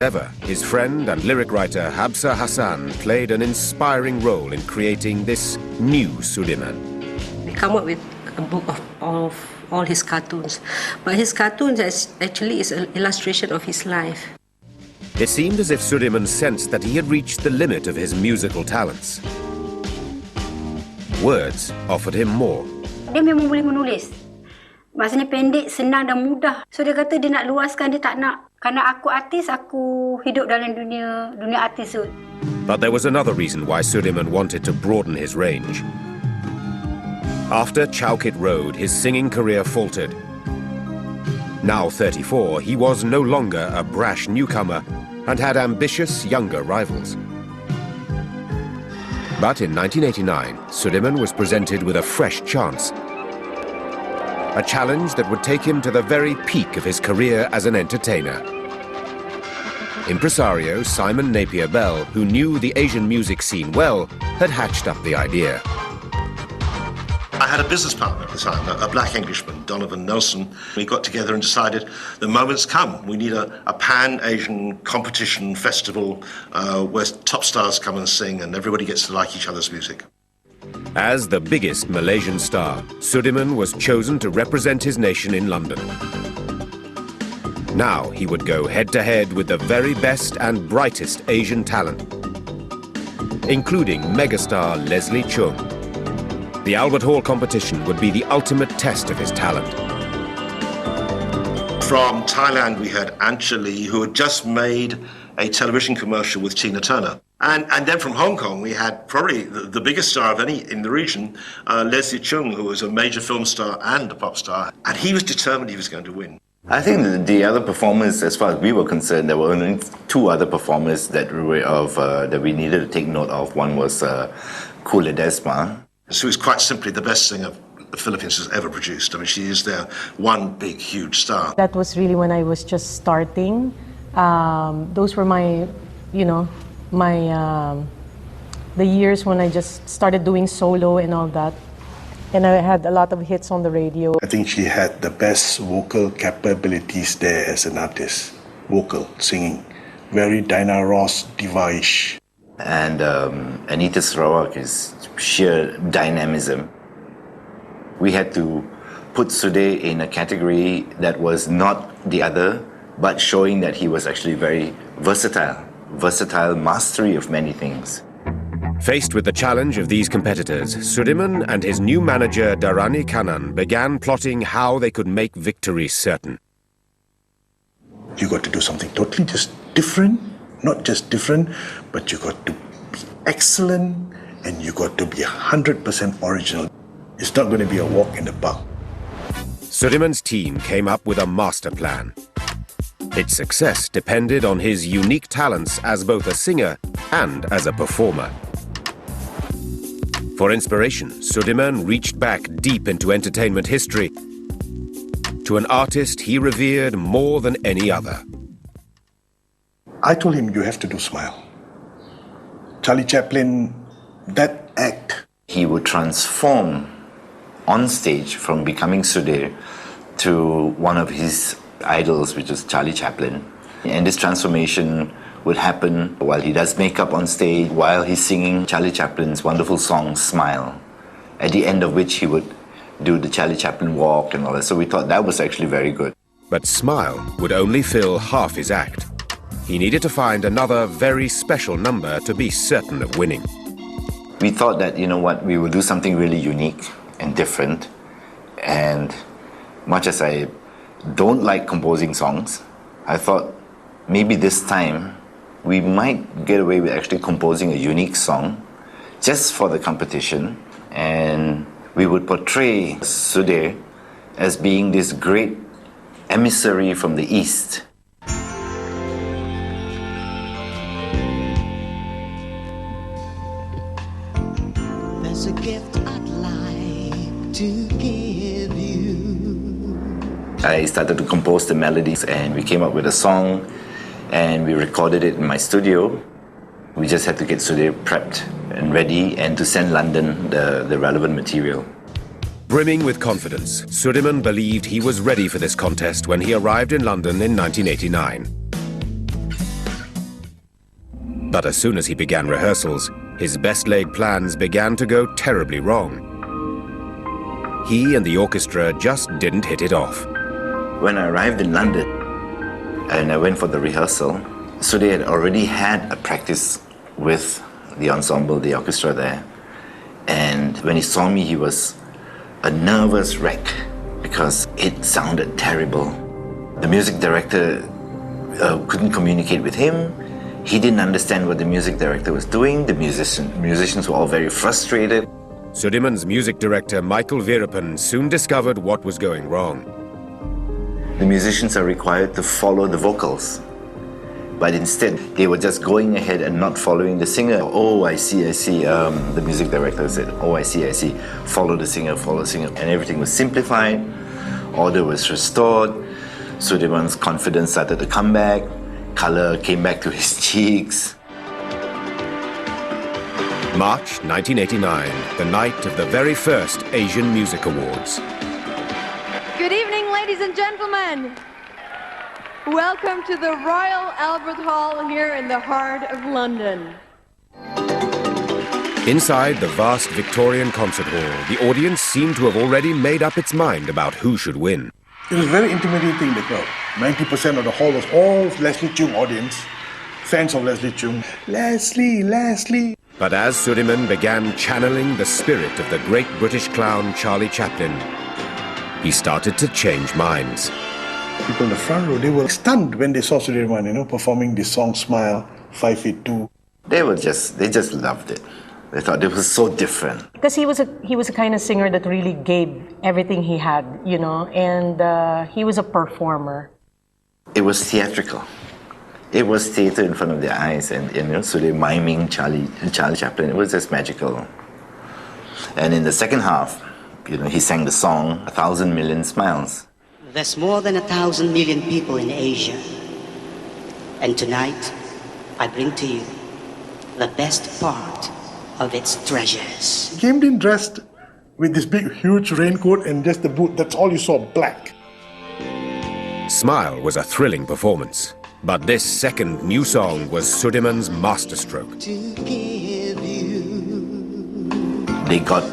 Ever, his friend and lyric writer Habsa Hassan played an inspiring role in creating this new Sudirman. We come up with a book of all his cartoons, but his cartoons actually is an illustration of his life. It seemed as if Sudirman sensed that he had reached the limit of his musical talents. Words offered him more. Dia memang boleh menulis. Maksudnya pendek, senang dan mudah. So dia kata dia nak luaskan, dia tak nak. Karena aku artis, aku hidup dalam dunia artis tu. But there was another reason why Sudirman wanted to broaden his range. After Chow Kit Road, his singing career faltered. Now 34, he was no longer a brash newcomer and had ambitious younger rivals. But in 1989, Sudirman was presented with a fresh chance. A challenge that would take him to the very peak of his career as an entertainer. Impresario Simon Napier Bell, who knew the Asian music scene well, had hatched up the idea. I had a business partner at the time, a black Englishman, Donovan Nelson. We got together and decided the moment's come. We need a pan-Asian competition festival where top stars come and sing and everybody gets to like each other's music. As the biggest Malaysian star, Sudirman was chosen to represent his nation in London. Now he would go head-to-head with the very best and brightest Asian talent, including megastar Leslie Cheung. The Albert Hall competition would be the ultimate test of his talent. From Thailand, we had Anjali, who had just made a television commercial with Tina Turner. And then from Hong Kong, we had probably the biggest star of any in the region, Leslie Cheung, who was a major film star and a pop star. And he was determined he was going to win. I think the other performers, as far as we were concerned, there were only two other performers that we needed to take note of. One was Kuala Lumpur. So it's quite simply the best singer the Philippines has ever produced. I mean, she is their one big, huge star. That was really when I was just starting. Those were my, the years when I just started doing solo and all that. And I had a lot of hits on the radio. I think she had the best vocal capabilities there as an artist. Vocal, singing. Very Diana Ross, diva-ish. And Anita Sarawak is sheer dynamism. We had to put Sude in a category that was not the other, but showing that he was actually very versatile mastery of many things. Faced with the challenge of these competitors, Sudirman and his new manager Darani Kanan began plotting how they could make victory certain. You got to do something totally just different, not just different, but you got to be excellent and you got to be 100% original. It's not going to be a walk in the park. Sudirman's team came up with a master plan. Its success depended on his unique talents as both a singer and as a performer. For inspiration, Sudirman reached back deep into entertainment history to an artist he revered more than any other. I told him, you have to do Smile. Charlie Chaplin, that act. He would transform on stage from becoming Sudir to one of his idols, which was Charlie Chaplin. And this transformation would happen while he does makeup on stage, while he's singing Charlie Chaplin's wonderful song, Smile, at the end of which he would do the Charlie Chaplin walk and all that. So we thought that was actually very good. But Smile would only fill half his act. He needed to find another very special number to be certain of winning. We thought that, we would do something really unique and different. And much as I don't like composing songs, I thought maybe this time we might get away with actually composing a unique song just for the competition, and we would portray Sudir as being this great emissary from the East. There's a gift I'd like to give you. I started to compose the melodies and we came up with a song and we recorded it in my studio. We just had to get Sudir prepped and ready and to send London the relevant material. Brimming with confidence, Sudirman believed he was ready for this contest when he arrived in London in 1989. But as soon as he began rehearsals, his best-laid plans began to go terribly wrong. He and the orchestra just didn't hit it off. When I arrived in London and I went for the rehearsal, so they had already had a practice with the ensemble, the orchestra there. And when he saw me, he was a nervous wreck because it sounded terrible. The music director couldn't communicate with him. He didn't understand what the music director was doing. The musicians were all very frustrated. Sudirman's music director, Michael Veerapan, soon discovered what was going wrong. The musicians are required to follow the vocals. But instead, they were just going ahead and not following the singer. Oh, I see. The music director said, oh, I see. Follow the singer. And everything was simplified. Order was restored. Sudirman's confidence started to come back. Color came back to his cheeks. March 1989, the night of the very first Asian Music Awards. Good evening, ladies and gentlemen. Welcome to the Royal Albert Hall here in the heart of London. Inside the vast Victorian concert hall, the audience seemed to have already made up its mind about who should win. It was very intimidating, the crowd. 90% of the hall was all Leslie Cheung audience, fans of Leslie Cheung. Leslie. But as Sudirman began channeling the spirit of the great British clown Charlie Chaplin, he started to change minds. People in the front row, they were stunned when they saw Sudirman, performing the song Smile, 5 feet 2. They just loved it. They thought it was so different. Because he was a kind of singer that really gave everything he had, and he was a performer. It was theatrical. It was theater in front of their eyes, and so they're miming Charlie Chaplin. It was just magical. And in the second half, he sang the song 1,000 Million Smiles. There's more than 1,000 million people in Asia. And tonight, I bring to you the best part of its treasures. He came in dressed with this big, huge raincoat and just the boot. That's all you saw, black. Smile was a thrilling performance. But this second new song was Sudirman's masterstroke.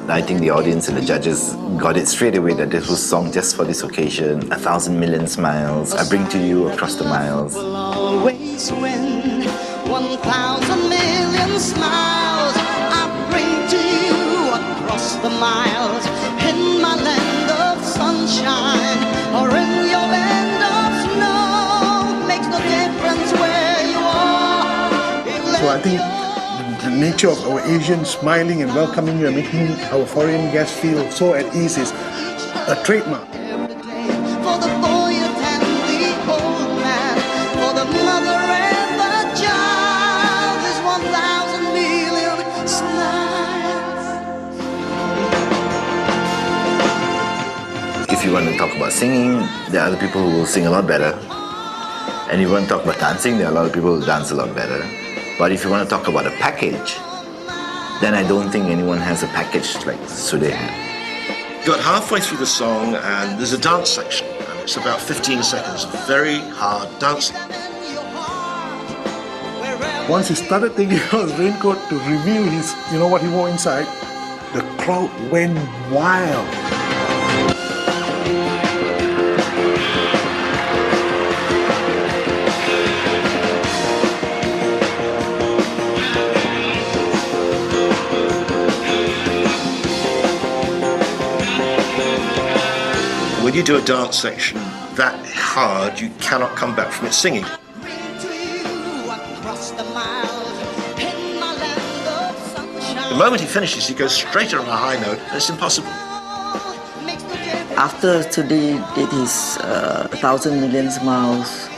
I think the audience and the judges got it straight away that this was a song just for this occasion. 1,000 Million Smiles, I bring to you across the miles. Will always win 1,000 million smiles. I bring to you across the miles. In my land of sunshine or in your land of snow, makes no difference where you are. So I think the nature of our Asians smiling and welcoming you and making our foreign guests feel so at ease is a trademark. For the boy and the old man, for the mother and the child, there's 1,000 million smiles. If you want to talk about singing, there are other people who will sing a lot better. And if you want to talk about dancing, there are a lot of people who dance a lot better. But if you want to talk about a package, then I don't think anyone has a package like Sudir had. You got halfway through the song and there's a dance section, and it's about 15 seconds of very hard dancing. Once he started taking out his raincoat to reveal his, what he wore inside, the crowd went wild. When you do a dance section that hard, you cannot come back from it singing. The moment he finishes, he goes straight on a high note, and it's impossible. After Sudir did his 1,000 Million Smiles,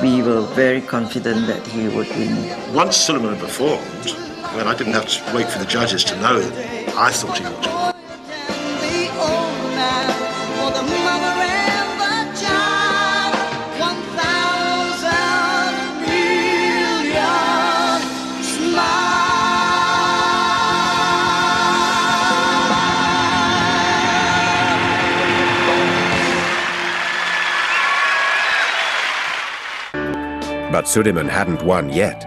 we were very confident that he would win. Once Sudirman performed, when I didn't have to wait for the judges to know it, I thought he would. But Sudirman hadn't won yet.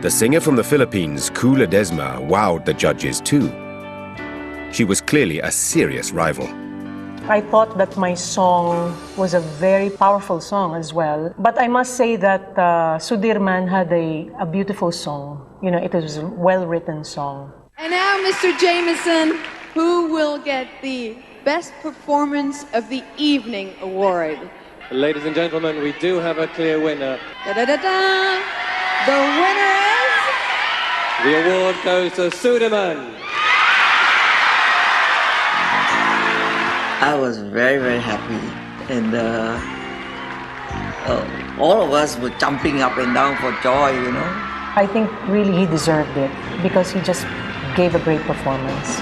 The singer from the Philippines, Ku Ledesma, wowed the judges too. She was clearly a serious rival. I thought that my song was a very powerful song as well. But I must say that Sudirman had a beautiful song. You know, it was a well-written song. And now, Mr. Jameson, who will get the Best Performance of the Evening award? Ladies and gentlemen, we do have a clear winner. Da-da-da-da! The winner is... The award goes to Sudirman. I was very, very happy, and all of us were jumping up and down for joy, you know. I think really he deserved it because he just gave a great performance.